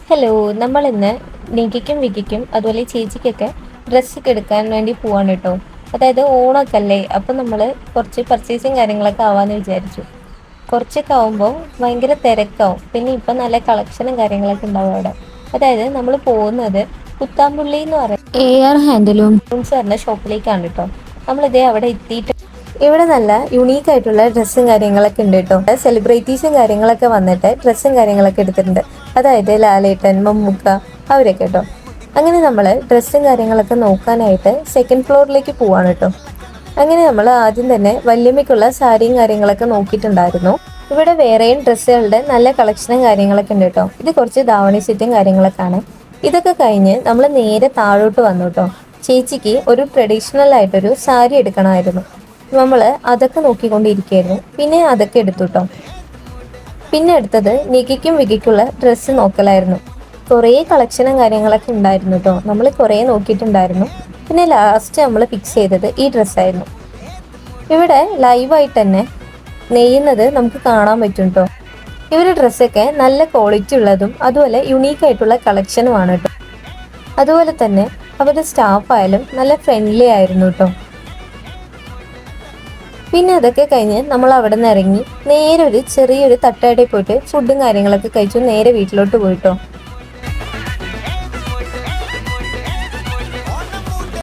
Hello, നമ്മൾ ഇന്ന് നികിക്കും വിക്കിക്കും അതുപോലെ ചേച്ചിക്കൊക്കെ ഡ്രസ്സൊക്കെ എടുക്കാൻ വേണ്ടി പോവാണ് കേട്ടോ. അതായത് ഓണമൊക്കെ അല്ലേ, അപ്പം നമ്മൾ കുറച്ച് പർച്ചേസിങ് കാര്യങ്ങളൊക്കെ ആവാമെന്ന് വിചാരിച്ചു. കുറച്ചൊക്കെ ആവുമ്പോൾ ഭയങ്കര തിരക്കാവും. പിന്നെ ഇപ്പം നല്ല കളക്ഷനും കാര്യങ്ങളൊക്കെ ഉണ്ടാവും അവിടെ. അതായത് നമ്മൾ പോകുന്നത് കുത്താമ്പുള്ളി എന്ന് പറയുന്ന AR ഹാൻഡ്ലൂംസ് പറഞ്ഞ ഷോപ്പിലേക്കാണ് കേട്ടോ. നമ്മളിതേ അവിടെ എത്തിയിട്ട് ഇവിടെ നല്ല യുണീക്ക് ആയിട്ടുള്ള ഡ്രസ്സും കാര്യങ്ങളൊക്കെ ഉണ്ട് കേട്ടോ. സെലിബ്രിറ്റീസും കാര്യങ്ങളൊക്കെ വന്നിട്ട് ഡ്രസ്സും കാര്യങ്ങളൊക്കെ എടുത്തിട്ടുണ്ട്. അതായത് ലാലേട്ടൻ, മമ്മൂക്ക, അവരൊക്കെ കേട്ടോ. അങ്ങനെ നമ്മൾ ഡ്രസ്സും കാര്യങ്ങളൊക്കെ നോക്കാനായിട്ട് സെക്കൻഡ് ഫ്ലോറിലേക്ക് പോവാണ് കേട്ടോ. അങ്ങനെ നമ്മൾ ആദ്യം തന്നെ വല്യമ്മയ്ക്കുള്ള സാരിയും കാര്യങ്ങളൊക്കെ നോക്കിയിട്ടുണ്ടായിരുന്നു. ഇവിടെ വേറെയും ഡ്രസ്സുകളുടെ നല്ല കളക്ഷനും കാര്യങ്ങളൊക്കെ ഉണ്ട് കേട്ടോ. ഇത് കുറച്ച് ധാവണി സെറ്റും കാര്യങ്ങളൊക്കെ ആണ്. ഇതൊക്കെ കഴിഞ്ഞ് നമ്മൾ നേരെ താഴോട്ട് വന്നു കേട്ടോ. ചേച്ചിക്ക് ഒരു ട്രഡീഷണൽ ആയിട്ടൊരു സാരി എടുക്കണമായിരുന്നു. നമ്മൾ അതൊക്കെ നോക്കിക്കൊണ്ടിരിക്കുകയായിരുന്നു. പിന്നെ അതൊക്കെ എടുത്തു കേട്ടോ. പിന്നെ എടുത്തത് നികിക്കും വികിക്കുള്ള ഡ്രസ്സ് നോക്കലായിരുന്നു. കുറേ കളക്ഷനും കാര്യങ്ങളൊക്കെ ഉണ്ടായിരുന്നു കേട്ടോ. നമ്മൾ കുറേ നോക്കിയിട്ടുണ്ടായിരുന്നു. പിന്നെ ലാസ്റ്റ് നമ്മൾ ഫിക്സ് ചെയ്തത് ഈ ഡ്രസ്സായിരുന്നു. ഇവിടെ ലൈവായിട്ട് തന്നെ നെയ്യുന്നത് നമുക്ക് കാണാൻ പറ്റും കേട്ടോ. ഇവരുടെ ഡ്രസ്സൊക്കെ നല്ല ക്വാളിറ്റി ഉള്ളതും അതുപോലെ യുണീക്കായിട്ടുള്ള കളക്ഷനുമാണ് കേട്ടോ. അതുപോലെ തന്നെ അവരുടെ സ്റ്റാഫായാലും നല്ല ഫ്രണ്ട്ലി ആയിരുന്നു കേട്ടോ. പിന്നെ അതൊക്കെ കഴിഞ്ഞ് നമ്മൾ അവിടെ നിന്ന് ഇറങ്ങി നേരെ ഒരു ചെറിയൊരു തട്ടുകടയിൽ പോയിട്ട് ഫുഡും കാര്യങ്ങളൊക്കെ കഴിച്ചു നേരെ വീട്ടിലോട്ട് പോയിട്ടോ.